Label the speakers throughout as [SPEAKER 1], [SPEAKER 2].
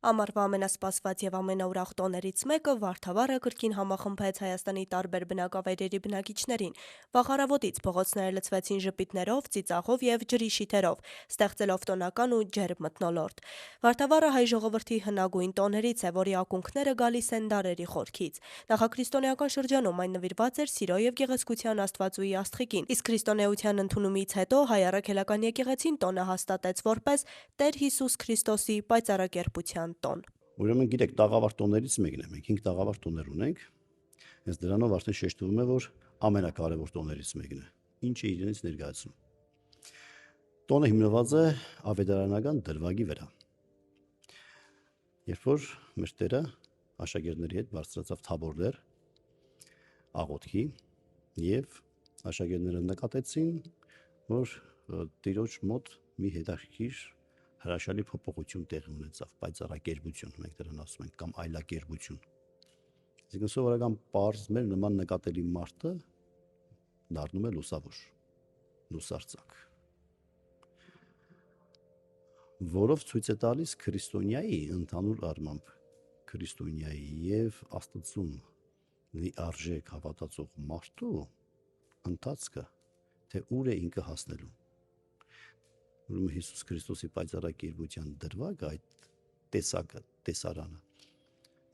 [SPEAKER 1] Ամառվա ամենասպասված եւ ամենաուրախ տոներից մեկը Վարդավառը կրկին համախմբեց Հայաստանի տարբեր բնակավայրերի բնակիչներին։ Վաղ առավոտից փողոցները լցվեցին ժպիտներով, ծիծաղով եւ ջրի շիթերով, ստեղծելով տոնական ու ջերմ մթնոլորտ։ Վարդավառը հայ ժողովրդի հնագույն տոներից է, որի ակունքները գալիս են դարերի խորքից։ Նախաքրիստոնեական շրջանում այն նվիրված էր սիրո եւ գեղեցկության աստվածուի աստղիկին, իսկ քրիստոնեության ընդունումից հետո հայ առաքելական եկեղեցին տոնը հաստատեց որպես Տեր Հիսուս Քրիստոսի պայծառակերպության տոն։
[SPEAKER 2] Ուրեմն գիտեք, տաղավար տոներից մեկն է, մենք 5 տաղավար տոներ ունենք, հենց դրանով արդեն շեշտվում է, որ ամենակարևոր տոներից մեկն է, ինչը իրենից ներկայացնում։ Տոնը հիմնված է ավետարանական դրվագի վրա։ Երբ որ մեր Տերը աշակերտների հետ բարձրացավ Թաբոր լեռ աղոթքի եւ աշակերտները նկատեցին, որ Տիրոջ մոտ մի հետաքրքիր հրաշալի փոփոխություն տեղի ունեցավ, պայծառակերպություն, մենք դրան ասում ենք, կամ այլակերպություն։ Այսինքն սովորական պարզ մեր նման նկատելի մարդը դառնում է լուսավոր, լուսարձակ, որով ցույց է տալիս քրիստոնյայի ընդհանուր առմամբ քրիստոնյայի եւ Աստծուն լիարժեք հավատացող մարդու ընթացքը, թե ուր է ինքը հասնելու։ Ուրեմն Հիսուս Քրիստոսի պայծառակերպության դրվագը, այդ տեսակը, տեսարանը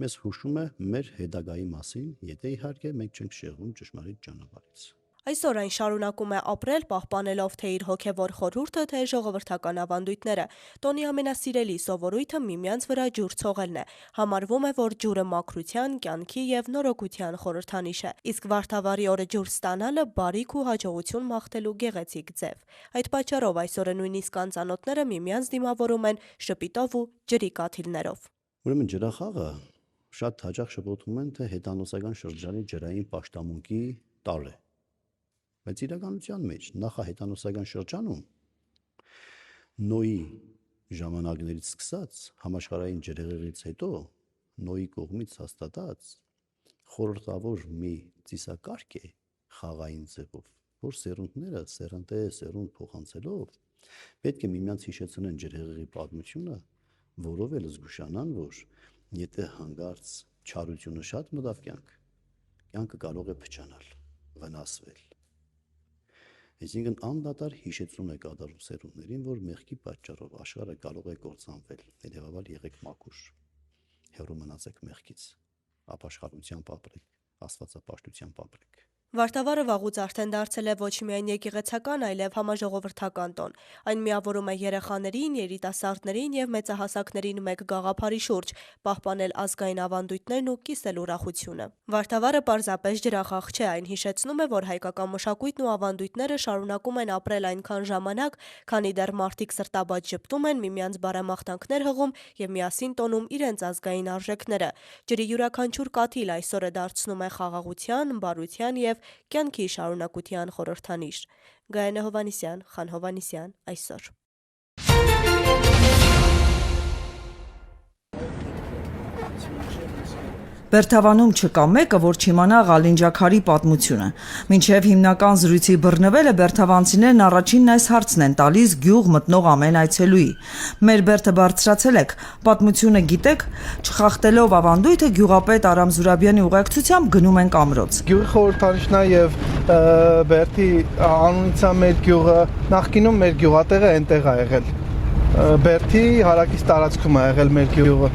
[SPEAKER 2] մեզ հուշում է մեր հետագայի մասին, եթե իհարկե մենք չենք շեղվում ճշմարիտ ճանապարհից։
[SPEAKER 1] Այսօր այն շարունակում է ապրել, պահպանելով թե իր հոգևոր խորհուրդը, թե ժողովրդական ավանդույթները։ Տոնի ամենասիրելի սովորույթը միմյանց վրա ջուր ցողելն է։ Համարվում է, որ ջուրը մաքրության, կյանքի եւ նորոգության խորհրդանիշ է, իսկ Վարդավառի օրը ջուր ստանալը բարիք ու հաջողություն մաղթելու գեղեցիկ ձև։ Այդ պատճառով այսօրը նույնիսկ անծանոթները միմյանց դիմավորում են շպիտով ու ջրի կաթիլներով։
[SPEAKER 2] Ուրեմն ջրախաղը շատ հաճախ շփոթում են, թե հետանոսական շրջանի ջրային պաշտամունքի տալ է։ Բայց իրականության մեջ նախահետանոսական շրջանում Նոյի ժամանակներից սկսած համաշխարհային ջրհեղեղից հետո Նոյի կողմից հաստատած խորհրդավոր մի ծիսակարգ է խաղային ձևով, որ սերունդները սերունդ փոխանցելով պետք է միմյանց հիշեցնեն ջրհեղեղի պատմությունը, որով էլ զգուշանան, որ եթե հանգարց չարությունը շատ մտավ կյանքը կարող է փչանալ, վնասվել։ Այսինքն անդադար հիշեցում է կատարում սերունդներին, որ մեղքի պատճառով աշխարհը կարող է կործանվել, հետևաբար եղեք մաքուր, հեռու մնացեք մեղքից, ապաշխարությամբ ապրեք, աստվածապաշտությամբ ապրեք։
[SPEAKER 1] Վարդավառը վաղուց արդեն դարձել է ոչ միայն եկեղեցական, այլև համաժողովրդական տոն։ Այն միավորում է երեխաներին, երիտասարդներին եւ մեծահասակներին մեկ գաղափարի շուրջ՝ պահպանել ազգային ավանդույթներն ու կիսել ուրախությունը։ Վարդավառը պարզապես ջրախաղ չէ, այն հիշեցնում է, որ հայկական մշակույթն ու ավանդույթները շարունակում են ապրել այնքան ժամանակ, քանի դեռ մարդիկ սրտաբաց ժպտում են, միմյանց բարեմաղթանքներ հղում եւ միասին տոնում իրենց ազգային արժեքները։ Ջրի յուրաքանչյուր կաթիլ այսօրը դարձնում է խաղաղության, բարության եւ կյանքի շարունակության խորհրդանիշ։ Գայանե Հովհաննիսյան, Խան Հովհաննիսյան, այսօր։
[SPEAKER 3] Բերթավանում չկա մեկը, որ չիմանա Ղալինջաքարի պատմությունը։ Մինչև հիմնական զրույցի բռնվելը բերթավանցիներն առաջինն այս հարցն են տալիս գյուղ մտնող ամեն այցելուի։ Մեր բերթը բարձրացել եք, պատմությունը գիտեք, չխախտելով ավանդույթը գյուղապետ Արամ Զուրաբյանի ուղեկցությամբ գնում ենք ամրոց։
[SPEAKER 4] Գյուղի խորհրդանիշն է եւ բերթի անունից է մեր գյուղը, նախկինում մեր գյուղատեղը այնտեղ է եղել։ Բերթի հարակից տարածքում է եղել մեր գյուղը։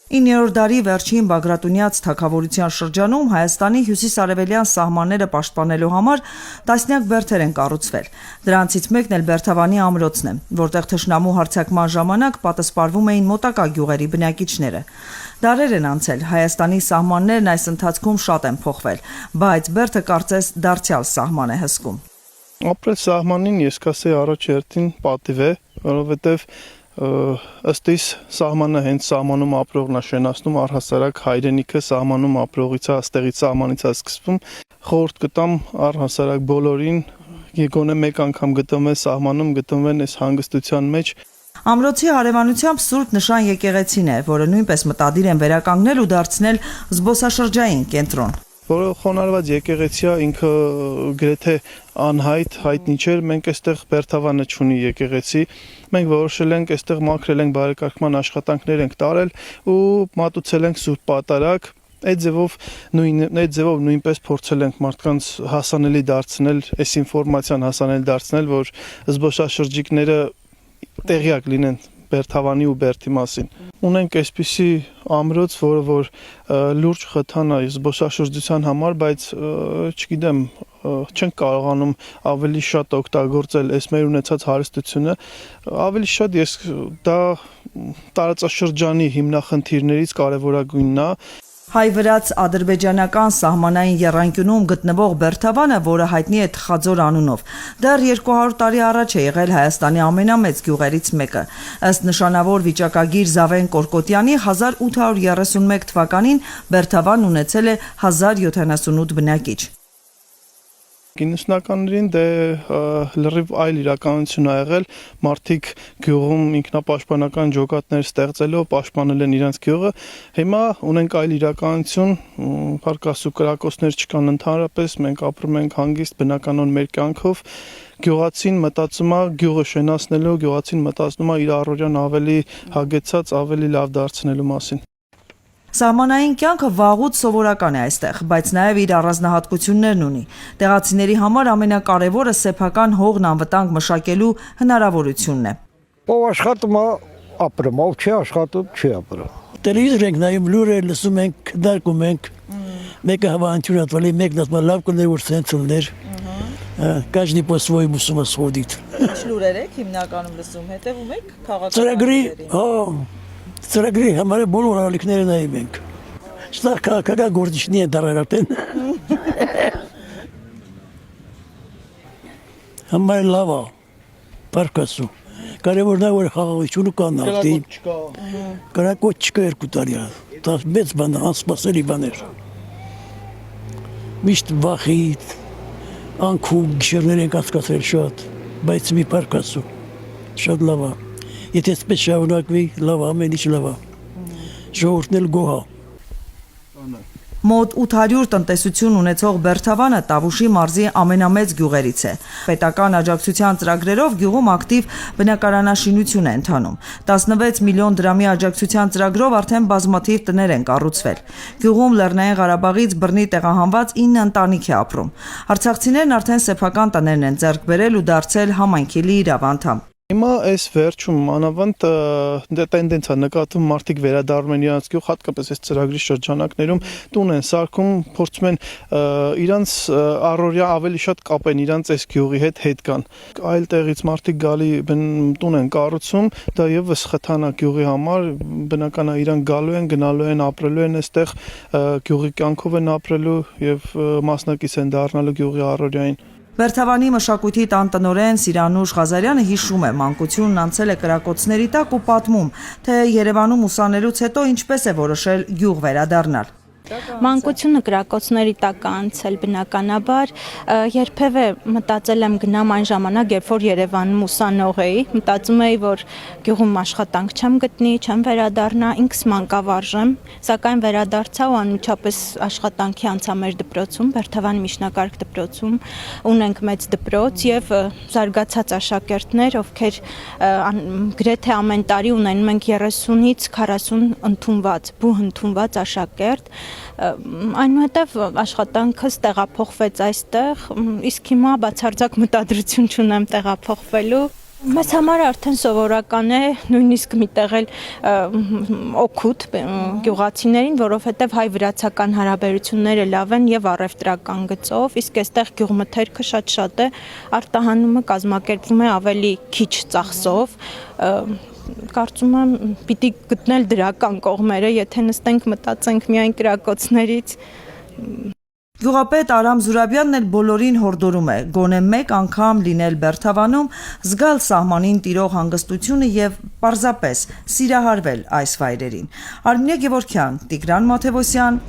[SPEAKER 3] 9-րդ դարի վերջին Բագրատունյաց թագավորության շրջանում Հայաստանի հյուսիս-արևելյան սահմանները պաշտպանելու համար տասնյակ բերթեր են կառուցվել։ Դրանցից մեկն էլ Բերթավանի ամրոցն է, որտեղ թշնամու հարձակման ժամանակ պատասպարվում էին մոտակա գյուղերի բնակիչները։ Դարեր են անցել, Հայաստանի սահմաններն այս ընթացքում շատ են փոխվել, բայց բերթը կարծես դարձյալ սահման է հսկում։
[SPEAKER 4] Ապրել սահմանին ես կասեի առաջ երթին պատիվ է, որովհետեւ ըստ իս սահմանը հենց սահմանում ապրողն է շենացնում, առհասարակ հայրենիքը սահմանում ապրողից է, աստեղից սահմանից է սկսվում։ Խորհուրդ կտամ առհասարակ բոլորին, գոնե մեկ անգամ գտնվեն սահմանում, գտնվեն այս հանգստության մեջ։
[SPEAKER 3] Ամրոցի հարևանությամբ Սուրբ Նշան եկեղեցին է, որը նույնպես մտադիր են վերականգնել ու դարձնել զբոսաշրջային կենտրոն։
[SPEAKER 4] որը խոնարհված եկեղեցիա ինքը գրեթե անհայտ հայտնի չէր, մենք այստեղ Բերթավանը չունի եկեղեցի, մենք որոշել ենք այստեղ մաքրել ենք բարեկարգման աշխատանքներ ենք տարել ու մատուցել ենք Սուրբ Պատարագ, այդ ձևով նույնպես փորձել ենք մարդկանց հասանելի դարձնել, այս ինֆորմացիան հասանելի դարձնել, որ զբոսաշրջիկները տեղյակ լինեն Բերթավանի ու Բերթի մասին։ Ունենք այսպիսի ամրոց, որը որ լուրջ խթան է զբոսաշրջության համար, բայց չգիտեմ, չենք կարողանում ավելի շատ օգտագործել այս մեր ունեցած հարստությունը, ավելի շատ ես դա տարածաշրջանի հիմնախնդիրներից կարևորագույնն է։
[SPEAKER 3] Հայ-վրաց-ադրբեջանական սահմանային եռանկյունում գտնվող Բերթավանը, որը հայտնի է Թխաձոր անունով, դեռ 200 տարի առաջ է եղել Հայաստանի ամենամեծ գյուղերից մեկը։ Ըստ նշանավոր վիճակագիր Զավեն Կորկոտյանի 1831 թվականին Բերթավանն ունեցել է 1078 բնակիչ։
[SPEAKER 4] 90-ականներին լրիվ այլ իրականություն ա եղել, մարդիկ գյուղում ինքնապաշտպանական ջոկատներ ստեղծելով պաշտպանել են իրենց գյուղը, հիմա ունենք այլ իրականություն, փառք Աստծո կրակոցներ չկան ընդհանրապես, մենք ապրում ենք հանգիստ բնականon մեր կյանքով, գյուղացին մտածում է գյուղը շենացնելու, գյուղացին մտածում է իր առօրյան ավելի հագեցած, ավելի լավ դարձնելու մասին։
[SPEAKER 3] Սահմանային կյանքը վաղուց սովորական է այստեղ, բայց նաև իր առանձնահատկություններն ունի։ Տեղացիների համար ամենակարևորը սեփական հողն անվտանգ մշակելու հնարավորությունն է։
[SPEAKER 5] Ով աշխատում է ապրում, ով չի աշխատում, չի ապրում։
[SPEAKER 6] Տելևիզոր ենք նայում, լուրեր լսում ենք, քննարկում ենք։ Մեկը հավանություն ատվալի, մեկն ասում է լավ կներ որ ցենցուլներ։ Каждый по своему сходит։
[SPEAKER 3] Ինչ լուրեր եք հիմնականում լսում, հետևում եք
[SPEAKER 6] Ծրագրի, ծրագրի համար բոլոր ալիքները նայում ենք։ Ստեղ քաղաքական գործիչնի են դարել արդեն։ Համար լավ է, փառք Աստծո։ Կարևորն է որ խաղաղությունը կա նախտին։ Կրակոց չկա 2 տարի։ Դա մեծ բան է, անսպասելի բան էր։ Միշտ վախի, անքուն գիշերներ ենք անցկացրել շատ, բայց մի փառք Աստծո։ Շատ լավ է։ Եթե սպես շարունակվի, լավ է, ամեն ինչ լավ է։ Ժողովուրդն էլ գոհ է։
[SPEAKER 3] Մոտ 800 տնտեսություն ունեցող Բերթավանը Տավուշի մարզի ամենամեծ գյուղերից է։ Պետական աջակցության ծրագրերով գյուղում ակտիվ բնակարանաշինություն է ընթանում։ 16 միլիոն դրամի աջակցության ծրագրով արդեն բազմաթիվ տներ են կառուցվել։ Գյուղում Լեռնային Ղարաբաղից բռնի տեղահանված 9 ընտանիք է ապրում։ Արցախցիներն արդեն սեփական տներն են ձեռք բերել ու դարձել համայնքի լիիրավ անդամ։
[SPEAKER 4] Հիմա այս վերջում մանավանդ տենդենցիա նկատվում մարդիկ վերադառնում են իրանց գյուղ, հատկապես այս ծրագրի շրջանակներում տուն են սարքում, փորձում են իրանց առօրյա ավելի շատ կապեն իրանց այս գյուղի հետ կան։ Այլ տեղից մարդիկ գալի տուն են կառուցում, դա եւս խթան է գյուղի համար, բնական է իրանք գալու են, գնալու են, ապրելու են այստեղ, գյուղի կյանքով են ապրելու եւ մասնակից են դառնալու գյուղի առօրյային։
[SPEAKER 3] Բերթավանի մշակույթի տան տնօրեն Սիրանուշ Ղազարյանը հիշում է, մանկությունն անցել է կրակոցների տակ ու պատմում, թե Երևանում ուսանելուց հետո ինչպես է որոշել գյուղ վերադառնալ։
[SPEAKER 7] Մանկությունը կրակոցների տակ անցել բնականաբար, երբևէ մտածել եմ գնամ այն ժամանակ, երբ որ Երևանում ուսանող էի, մտածում էի, որ գյուղում աշխատանք չեմ գտնի, չեմ վերադառնա, ինքս մանկավարժ եմ, սակայն վերադարձա ու անմիջապես աշխատանքի անցա մեր դպրոցում, Բերթավանի միջնակարգ դպրոցում, ունենք մեծ դպրոց եւ զարգացած աշակերտներ, ովքեր գրեթե ամեն տարի ունենում ենք 30-ից 40 ընդունված, բուհ ընդունված աշակերտ։ Այնուհետև աշխատանքս տեղափոխվեց այստեղ, իսկ հիմա բացարձակ մտադրություն չունեմ տեղափոխվելու։ Մեզ համար արդեն սովորական է նույնիսկ միտեղ էլ օգուտ գյուղացիներին, որովհետև հայ-վրացական հարաբերությունները լավ են եւ առևտրական գծով, իսկ այստեղ գյուղմթերքը շատ է, արտահանումը կազմակերպվում է ավելի քիչ ծախսով, կարծում եմ պիտի գտնել դրական կողմերը, եթե նստենք մտածենք միայն կրակոցներից։
[SPEAKER 3] Գյուղապետ Արամ Զուրաբյանն էլ բոլորին հորդորում է գոնե մեկ անգամ լինել Բերթավանում, զգալ սահմանին տիրող հանգստությունը եւ պարզապես սիրահարվել այս վայրերին։ Արմինե Գևորգյան, Տիգրան Մաթևոսյան,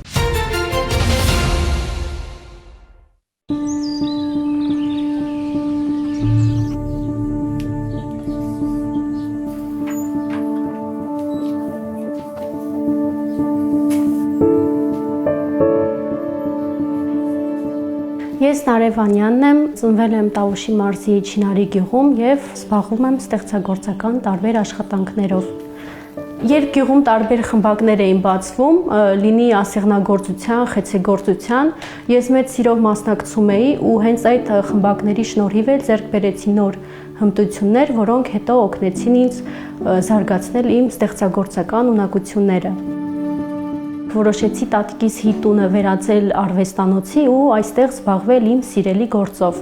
[SPEAKER 8] Ես Նարեկ Վանյանն եմ, ծնվել եմ Տավուշի մարզի Չինարի գյուղում եւ զբաղվում եմ ստեղծագործական տարբեր աշխատանքներով։ Երբ գյուղում տարբեր խմբակներ էին բացվում, լինի ասեղնագործության, խեցեգործության, ես մեծ սիրով մասնակցում էի ու հենց այդ խմբակների շնորհիվ էլ ձեռք բերեցի նոր հմտություններ, որոնք հետո օգնեցին ինձ զարգացնել իմ ստեղծագործական ունակությունները։ Որոշեցի տատիկիս հի տունը վերածել արվեստանոցի ու այստեղ զբաղվել իմ սիրելի գործով։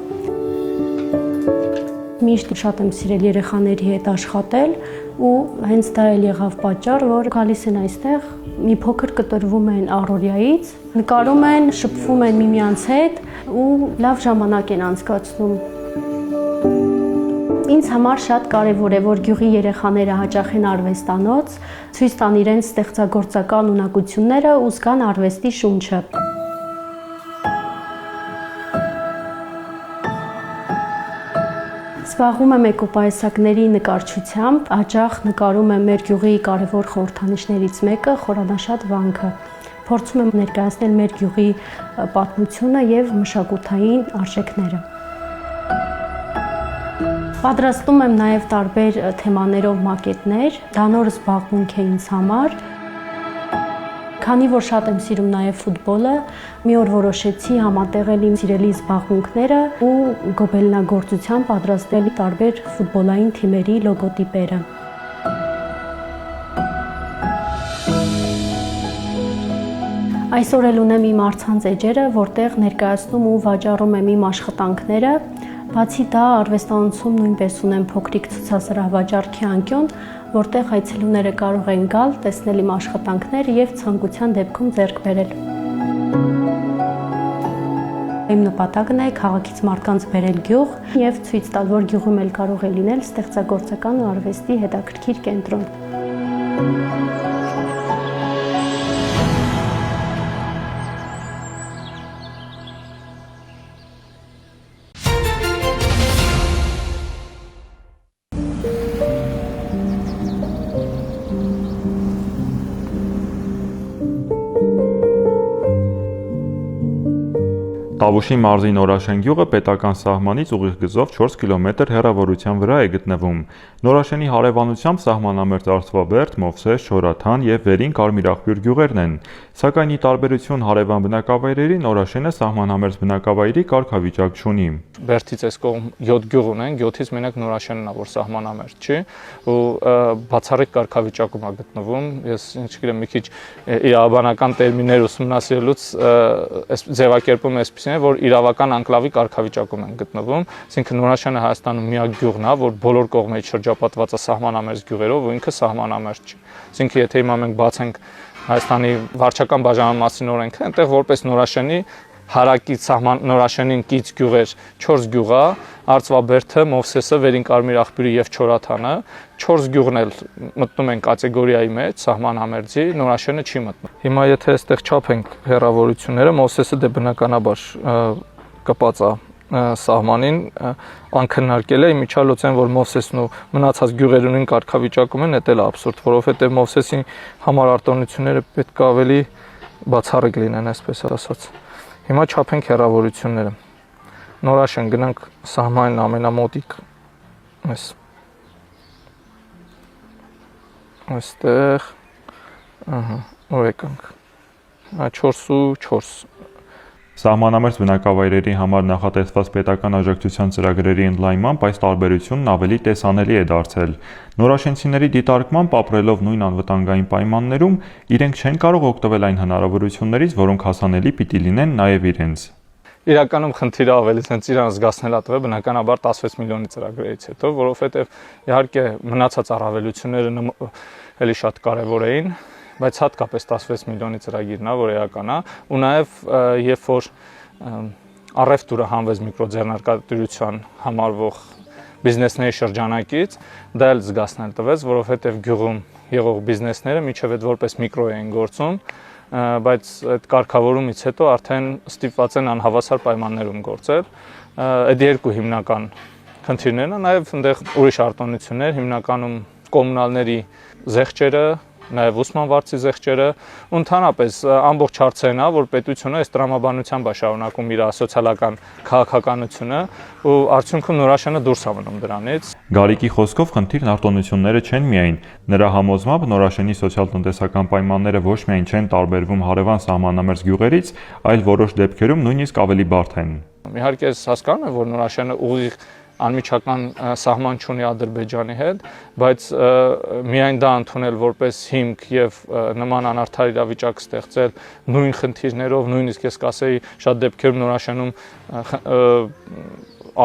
[SPEAKER 8] Միշտ շատ եմ սիրել երեխաների հետ աշխատել ու հենց դա էլ եղավ պատճառ, որ գալիս են այստեղ, մի փոքր կտրվում են առօրյայից, նկարում են, շփվում են միմյանց հետ ու լավ ժամանակ են անցկացնում։ Ինձ համար շատ կարևոր է, որ գյուղի երեխաները հաճախեն արվեստանոց, ցույց տան իրենց ստեղծագործական ունակությունները ու զգան արվեստի շունչը։ Զբաղվում եմ էկոպայուսակների նկարչությամբ, հաճախ նկարում եմ մեր գյուղի կարևոր խորհրդանիշներից մեկը խորանաշատ վանքը։ Փորձում եմ ներկայացնել մեր գյուղի պատմությունը եւ մշակութային արժեքները։ Պատրաստում եմ նաև տարբեր թեմաներով մակետներ, դա նոր զբաղմունք է ինձ համար։ Քանի որ շատ եմ սիրում նաև ֆուտբոլը, մի օր որոշեցի համատեղել իմ սիրելի զբաղմունքները ու գոբելնագործությամբ պատրաստել տարբեր ֆուտբոլային թիմերի լոգոտիպերը։ Այսօր էլ ունեմ իմ առցանց էջերը, որտեղ ներկայացնում ու վաճառում եմ իմ աշխատանքները։ Բացի դա, արվեստանոցում նույնպես ունեմ փոքրիկ ցուցասրահ-վաճառքի անկյուն, որտեղ այցելուները կարող են գալ, տեսնել իմ աշխատանքները եւ ցանկության դեպքում ձեռք բերել։ Իմ նպատակն է քաղաքից մարդկանց բերել գյուղ եւ ցույց տալ, որ գյուղում էլ կարող է լինել ստեղծագործական ու արվեստի հետաքրքիր կենտրոն։
[SPEAKER 9] Տավուշի մարզի Նորաշեն գյուղը պետական սահմանից ուղիղ գծով 4 կիլոմետր հեռավորության վրա է գտնվում։ Նորաշենի հարևանությամբ սահմանամերձ Արծվաբերդ, Մովսես, Չորաթան եւ Վերին Կարմիրաղբյուր գյուղերն են։ Սակայն ի տարբերություն հարևան բնակավայրերի, Նորաշենը սահմանամերձ բնակավայրի կարգավիճակ չունի։
[SPEAKER 10] Բերդից այս կողմ 7 գյուղ ունեն, 7-ից մենակ Նորաշենն է, որ սահմանամերձ չի, ու բացառիկ կարգավիճակում է գտնվում։ Ես ինչ-որ մի քիչ իրավաբանական տերմիններ ուսումնասիրելուց ձևակերպում եմ որ իրավական անկլավի կարգավիճակում են գտնվում, այսինքն Նորաշենը Հայաստանում միակ գյուղն է, որ բոլոր կողմերից շրջապատված է սահմանամերձ գյուղերով, ու ինքը սահմանամերձ չի։ Այսինքն եթե հիմա մենք բացենք Հայաստանի վարչական բաժանմասի օրենքը, այնտեղ որպես Նորաշենի հարակից Նորաշենին կից գյուղեր 4 գյուղ է, Արծվաբերդը, Մովսեսը, Վերին Կարմիրաղբյուրը եւ Չորաթանը, 4 գյուղն էլ մտնում են կատեգորիայի մեջ, սահմանամերձի, Նորաշենը չի մտնում։ Հիմա եթե այստեղ չափենք հեռավորությունները, Մովսեսը դե բնականաբար կպած է սահմանին, անքննարկել է, իմիջիալոց են, որ Մովսեսն ու մնացած գյուղերունին կարգավիճակում են, դա էլ աբսուրդ, որովհետեւ Մովսեսի համար արտոնությունները պետք է ավելի բացառիկ լինեն, այսպես ասած։ Հիմա չափենք հեռավորությունները։ Նորաշեն գնանք սահմանին ամենամոտիկ այստեղ, որ եկանք, 4.4։
[SPEAKER 9] Սահմանամերձ բնակավայրերի համար նախատեսված պետական աջակցության ծրագրերի ընդլայնմամբ այս տարբերությունն ավելի տեսանելի է դարձել։ Նորաշենցիների դիտարկմամբ ապրելով նույն անվտանգային պայմաններում, իրենք չեն կարող օգտվել այն հնարավորություններից, որոնք հասանելի պիտի լինեն նաև իրենց։
[SPEAKER 10] Իրականում խնդիրը ավելի ցենց իրան զգացնել է տվել բնականաբար 16 միլիոնի ծրագրերից հետո, որովհետև իհարկե մնացած առավելությունները էլի շատ կարևոր էին, բայց հատկապես 16 միլիոնի ծրագիրն է, որ էական է, ու նաև երբ որ առևտուրը հանվեց միկրոձեռնարկատիրության համարվող բիզնեսների շրջանակից, դա էլ զգացնել տվեց, որովհետև գյուղում եղող բիզնեսները մինչև այդ որպես միկրո էին գործում, բայց այդ կարգավորումից հետո արդեն ստիպված են անհավասար պայմաններում գործել։ Այդ երկու հիմնական խնդիրներն են, նաև այնտեղ ուրիշ արտոնություններ, հիմնականում կոմունալների զեղչերը, նաև ուսման վարձի զեղչերը, ու ընդհանրապես ամբողջ հարցերն է, որ պետությունը այս տրամաբանությամբ է շարունակում իր սոցիալական քաղաքականությունը ու արդյունքում Նորաշենը դուրս է մնում դրանից։
[SPEAKER 9] Գարիկի խոսքով խնդիրն արտոնությունները չեն միայն, նրա համոզմամբ Նորաշենի սոցիալ-տնտեսական պայմանները ոչ միայն չեն տարբերվում հարևան սահմանամերձ գյուղերից, այլ որոշ դեպքերում նույնիսկ ավելի բարդ են։
[SPEAKER 10] Իհարկե հասկանում եմ, որ Նորաշենը ուղիղ անմիջական սահման չունի Ադրբեջանի հետ, բայց միայն դա ընդունել որպես հիմք եւ նման անարդար իրավիճակ ստեղծել նույն խնդիրներով, նույնիսկ ես կասեի շատ դեպքերում Նորաշենում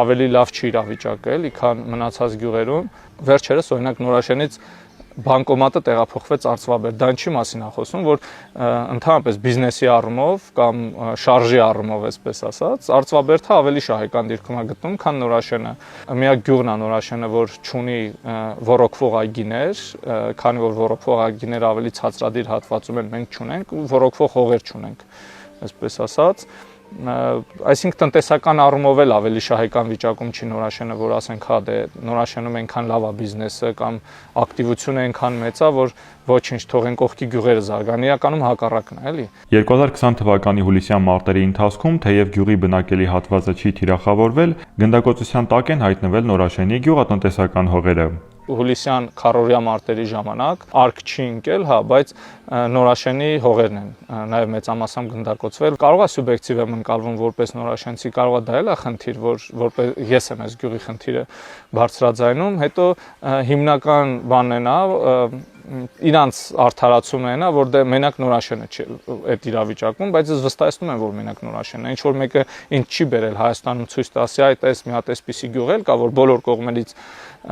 [SPEAKER 10] ավելի լավ չի իրավիճակը, էլի, քան մնացած գյուղերում։ Վերջերս օրինակ Նորաշենից բանկոմատը տեղափոխվեց Արծվաբերդ։ Դա ինչի մասին է խոսում, որ ընդհանրապես բիզնեսի առումով կամ շարժի առումով, այսպես ասած, Արծվաբերդը ավելի շահեկան դիրքում է գտնում, քան Նորաշենը։ Միակ գյուղն է Նորաշենը, որ չունի ոռոգվող այգիներ, քանի որ ոռոգվող այգիներ ավելի ցածրադիր հատվածում են, մենք չունենք, ու ոռոգվող հողեր չունենք, այսպես ասած։ Այսինքն տնտեսական առումով էլ ավելի շահեկան վիճակում չի Նորաշենը, որ ասենք, հա դե Նորաշենում այնքան լավ է բիզնեսը կամ ակտիվությունը այնքան մեծ է, որ ոչինչ թողեն կողքի գյուղերը զարգան, իրականում հակառակն է, էլի։
[SPEAKER 9] 2020 թվականի հուլիսյան մարտերի ընթացքում, թեև գյուղի բնակելի հատվածը չի թիրախավորվել, գնդակոծության տակ են հայտնվել Նորաշենի գյուղատնտեսական հողերը։
[SPEAKER 10] Հուլիսյան քառօրյա մարտերի ժամանակ արկ չի ընկել, հա, բայց Նորաշենի հողերն են նաև մեծամասամբ գնդակոծվել։ Կարող է սուբյեկտիվ եմ ընկալվում որպես նորաշենցի, կարող է դա էլ է խնդիր, որպես ես եմ այս գյուղի խնդիրը բարձրաձայնում, հետո հիմնական բանն է իրանց արդարացումը է, որ դե մենակ Նորաշենը չի այդ իրավիճակում, բայց ես վստահեցնում եմ, որ մենակ Նորաշենն է, ինչ որ մեկը ինձ չի բերել Հայաստանում ցույց տասի, այդ էս մի հատ էսպիսի գյուղ էլ կա, որ բոլոր կողմերից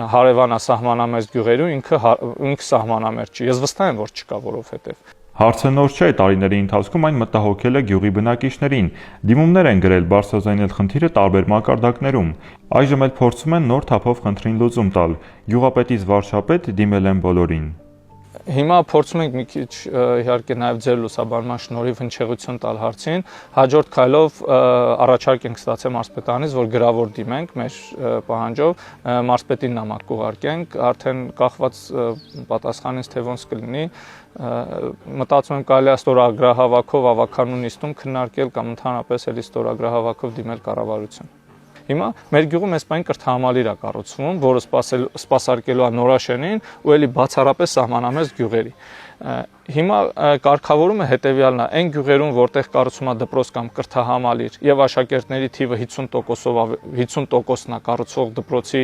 [SPEAKER 10] հարևան սահմանամերձ գյուղերու ինքը սահմանամերձ չի։ Ես վստահ եմ, որ չկա, որովհետև
[SPEAKER 9] Հարցը նոր չէ, տարիների ընթացքում այն մտահոգել է գյուղի բնակիչներին։ Դիմումներ են գրել բարձրաձայնել խնդիրը տարբեր մակարդակներում։ Այժմ էլ փորձում են նոր թափով խնդրին լուծում տալ։ Գյուղապետից վարչապետ դիմել են բոլորին։
[SPEAKER 10] Հիմա փորձում ենք մի քիչ իհարկե նաև ձեր լուսաբանման շնորհիվ հնչեղություն տալ հարցին, հաջորդ քայլով առաջարկ ենք ստացել մարզպետանից, որ գրավոր դիմենք մեր պահանջով, մարզպետին նամակ կուղարկենք, արդեն կախված պատասխանից թե ոնց կլինի, մտածում եմ կարելի է ստորագրահավաքով ավականու նիստում քննարկել կամ ընդհանրապես էլի ստորագրահավաքով դիմել կառավարություն։ Հիմա մեր գյուղում այս պայն կրթահամալիր է կառուցվում, որը սպասարկելու է Նորաշենին ու էլի բացառապես սահմանամերձ գյուղերի։ Հիմա կարգավորումը հետևյալն է, այն գյուղերում, որտեղ կառուցվում է դպրոց կամ կրթահամալիր եւ աշակերտների թիվը 50%-ն է կառուցող դպրոցի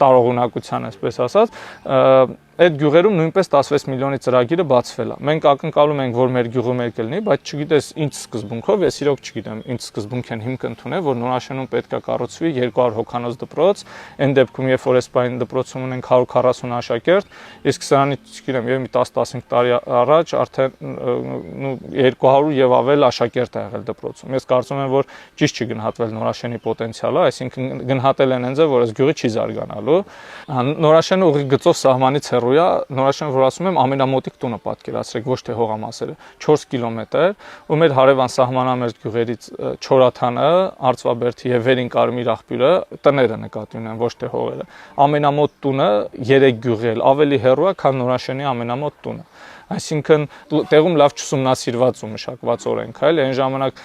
[SPEAKER 10] տարողունակության, այսպես ասած, այդ գյուղերում նույնպես 16 միլիոնի ծրագիրը բացվել է։ Մենք ակնկալում ենք, որ մեր գյուղում էլ կլինի, բայց չգիտես ինչ սկզբունքով, ես իրոք չգիտեմ, ինչ սկզբունք են հիմք ընդունել, որ Նորաշենում պետք է կառուցվի 200 հոգանոց դպրոց, այն դեպքում, երբ որ այս դպրոցում ունենք 140 աշակերտ, իսկ սրանից չգիտեմ, եւ մի 10-15 տարի առաջ արդեն 200 եւ ավել աշակերտ է եղել դպրոցում։ Ես կարծում եմ, որ ճիշտ չի գնահատվել Նորաշենի պոտենցիալը, այսինքն գնահատել են այնձ, որ այս գյուղը չի զարգանալու։ Նորաշենը ուղիղ գծով սահմանից Նորաշեն, որ ասում եմ, ամենամոտիկ տունը պատկերացրեք, ոչ թե հողամասերը, 4 կիլոմետր, ու մեր հարևան սահմանամերձ գյուղերից Չորաթանը, Արծվաբերդի եւ Վերին Կարմիր աղբյուրը տները նկատի ունեն, ոչ թե հողերը։ Ամենամոտ տունը 3 գյուղի էլ ավելի հեռու է, քան Նորաշենի ամենամոտ տունը։ Այսինքն տեղում լավ չուսումնասիրված ու մշակված օրենք է, այն ժամանակ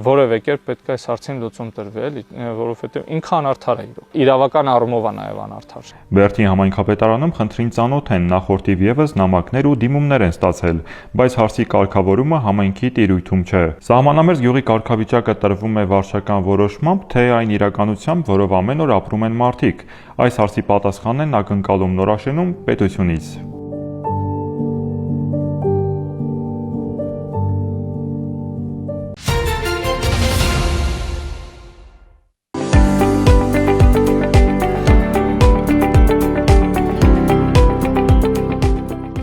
[SPEAKER 10] որևէ կերպ պետք է այս հարցին լուծում տրվի, էլի, որովհետև ինքը անարդար է իրավական առումով է նաև անարդար։
[SPEAKER 9] Բերդի համայնքապետարանում խնդրին ծանոթ են, նախորդիվ եւս նամակներ ու դիմումներ են ստացել, բայց հարցի կարգավորումը համայնքի տիրույթում չէ։ Սահմանամերձ գյուղի կարգավիճակը տրվում է վարչական որոշմամբ, թե այն իրականությամբ, որով ամեն օր ապրում են մարդիկ։ Այս հարցի պատասխանն են ակնկալում Նորաշենում պետությունից։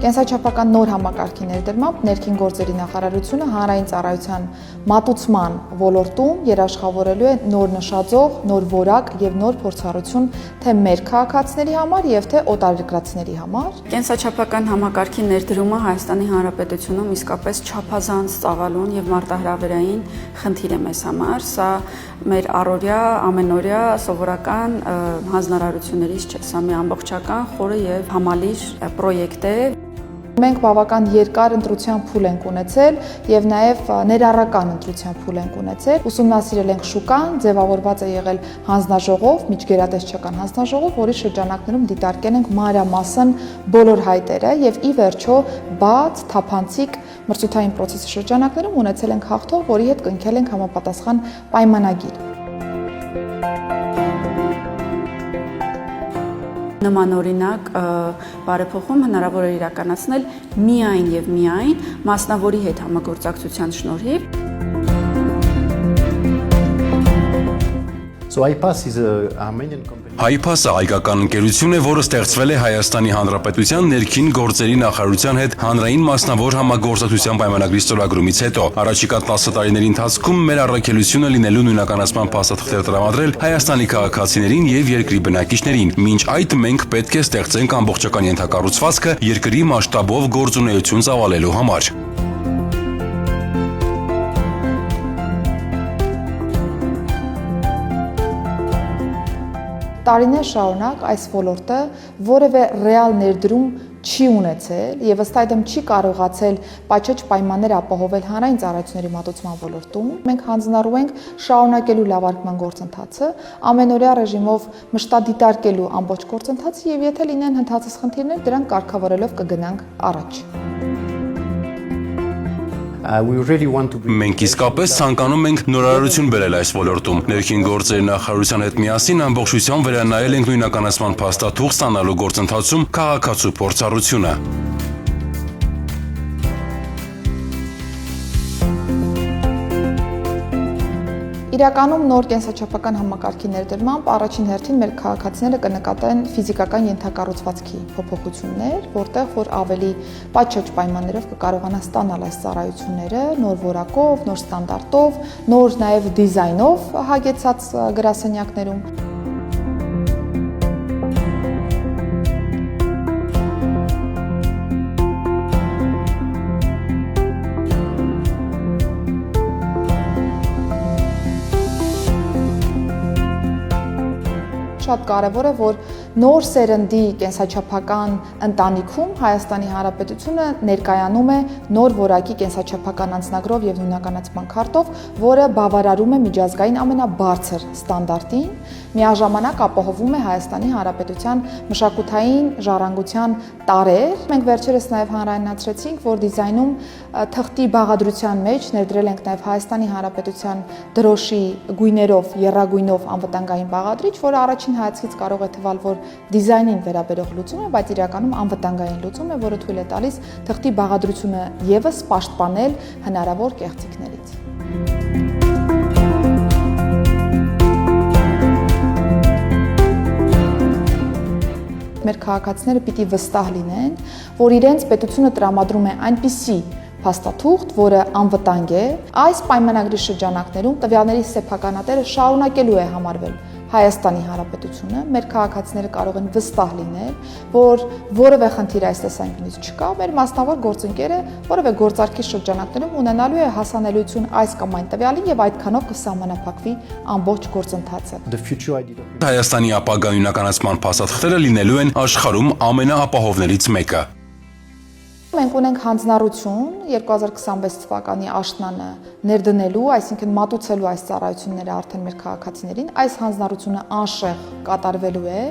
[SPEAKER 11] Կենսաչափական նոր համակարգի ներդրմամբ ներքին գործերի նախարարությունը հանրային ծառայության մատուցման ոլորտում երաշխավորելու է նոր նշաձող, նոր որակ եւ նոր փորձառություն թե մեր քաղաքացիների համար եւ թե օտարերկրացիների համար։
[SPEAKER 12] Կենսաչափական համակարգի ներդրումը Հայաստանի Հանրապետությունում իսկապես չափազանց ծավալուն եւ մարտահրավերային խնդիր է մեզ համար։ Սա մեր առօրյա, ամենօրյա սովորական հանձնարարություններից չէ, սա մի ամբողջական խորը եւ համալիր պրոյեկտ է։
[SPEAKER 11] Մենք բավական երկար ընտրության փուլ ենք ունեցել եւ նաեւ ներառական ընտրության փուլ ենք ունեցել։ Ուսումնասիրել ենք շուկան, ձևավորված է եղել հանձնաժողով, միջգերատեսչական հանձնաժողով, որի շրջանակներում դիտարկել ենք մանրամասն բոլոր հայտերը եւ ի վերջո բաց, թափանցիկ մրցութային process-ի շրջանակներում ունեցել ենք հաղթող, որի հետ կնքել ենք համապատասխան պայմանագիր։
[SPEAKER 12] Նման օրինակ բարեփոխում հնարավոր է իրականացնել միայն եւ միայն մասնավորի հետ համագործակցության շնորհիվ։
[SPEAKER 2] So iPass is a Armenian company.
[SPEAKER 13] iPass-ը հայկական ընկերություն է, որը ստեղծվել է Հայաստանի Հանրապետության ներքին գործերի նախարարության հետ հանրային մասնավոր համագործակցության պայմանագրի ստորագրումից հետո առաջիկա 10 տարիների ընթացքում մեր առաքելությունը լինելու նույնականացման փաստաթղթեր տրամադրել Հայաստանի քաղաքացիներին եւ երկրի բնակիչներին։ Մինչ այդ մենք պետք է ստեղծենք ամբողջական ենթակառուցվածքը երկրի մասշտաբով գործունեություն ծավալելու համար։
[SPEAKER 11] Տարիներ շարունակ այս ոլորտը որևէ ռեալ ներդրում չի ունեցել եւ ըստ այդմ չի կարողացել պայքարիչ պայմաններ ապահովել հանրային ծառայությունների մատուցման ոլորտում։ Մենք հանձնառու ենք շարունակելու լավարկման գործընթացը, ամենօրյա ռեժիմով մշտադիտարկելու ամբողջ գործընթացը եւ եթե լինեն հնդածած խնդիրներ, դրանք կարգավորելով կգնանք առաջ։
[SPEAKER 13] Մենք իսկապես ցանկանում ենք նորարարություն բերել այս ոլորտում։ Ներքին գործերի նախարարության հետ միասին ամբողջությամբ վերանայել ենք նույնականացման փաստաթուղթ ստանալու գործընթացում քաղաքացու փորձառությունը։
[SPEAKER 11] Իրականում նոր կենսաչափական համակարգի ներդրմամբ առաջին հերթին մեր քաղաքացիները կնկատեն ֆիզիկական ենթակառուցվածքի փոփոխություններ, որտեղ որ ավելի պատշաճ պայմաններով կկարողանան ստանալ այս ծառայությունները նոր որակով, նոր ստանդարտով, նոր նաև դիզայնով հագեցած գրասենյակներում։ Շատ կարևոր է, որ նոր սերնդի կենսաչափական ընտանիքում Հայաստանի Հանրապետությունը ներկայանում է նոր որակի կենսաչափական անձնագրով եւ նույնականացման քարտով, որը բավարարում է միջազգային ամենաբարձր ստանդարտին, միաժամանակ ապահովում է Հայաստանի Հանրապետության մշակութային ժառանգության տարեր։ Մենք վերջերս նաեւ հանրայնացրեցինք, որ դիզայնում թղթի բաղադրության մեջ ներդրել ենք նաեւ Հայաստանի Հանրապետության դրոշի գույներով, եռագույնով անվտանգային բաղադրիչ, որը առաջին հայացքից կարող է թվալ, որ դիզայնին վերաբերող լուծում է, բայց իրականում անվտանգային լուծում է, որը թույլ է տալիս թղթի բաղադրությունը եւս պաշտպանել հնարավոր կեղծիքներից։ Մեր քաղաքացիները պիտի վստահ լինեն, որ իրենց պետությունը տրամադրում է այնպիսի փաստաթուղթ, որը անվտանգ է, այս պայմանագրի շրջանակներում տվյալների սեփականատերը շարունակելու է համարվել Հայաստանի Հանրապետությունը, մեր քաղաքացիները կարող են վստահ լինել, որ որևէ խնդիր այս տեսանկյունից չկա, մեր մասնավոր գործընկերը որևէ գործարքի շրջանակներում ունենալու է հասանելիություն այս կամ այն տվյալին եւ այդքանով կսահմանափակվի ամբողջ գործընթացը։
[SPEAKER 13] Հայաստանի ապագա նույնականացման փաստաթղթերը լինելու են աշխարհում ամենաապահովներից մեկը։
[SPEAKER 11] Մենք ունենք հանձնառություն 2026 թվականի աշնանը ներդնելու, այսինքն մատուցելու այս ծառայությունները արդեն մեր քաղաքացիներին, այս հանձնառությունը անշեղ կատարվելու է,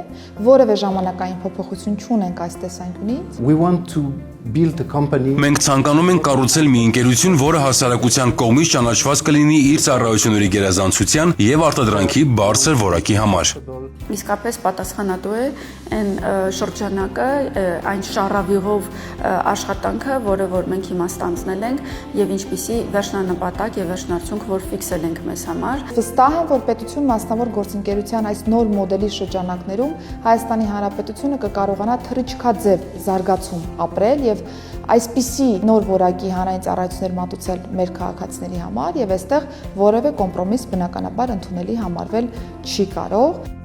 [SPEAKER 11] որևէ ժամանակային փոփոխություն չունենք այս տեսանկյունից։
[SPEAKER 13] Մենք ցանկանում ենք կառուցել մի ընկերություն, որը հասարակության կողմից ճանաչված կլինի իր ծառայությունների գերազանցության եւ արտադրանքի բարձր որակի համար։
[SPEAKER 12] Իսկապես պատասխանատու է այն շրջանակը, այն շառավիղով աշխատանքը, որը որ մենք հիմա ստանձնել ենք եւ ինչպիսի վերջնանպատակ եւ վերջնարդյունք որ ֆիքսել ենք մեզ համար։
[SPEAKER 11] Վստահ եմ, որ պետություն մասնավոր գործընկերության այս նոր մոդելի շրջանակներում Հայաստանի Հանրապետությունը կկարողանա թռիչքաձև զարգացում ապրել եւ այսպիսի նոր որակի հանրային ծառայություններ մատուցել մեր քաղաքացիների համար եւ այստեղ որևէ կոմպրոմիս բնականաբար ընդունելի համարվել չի կարող։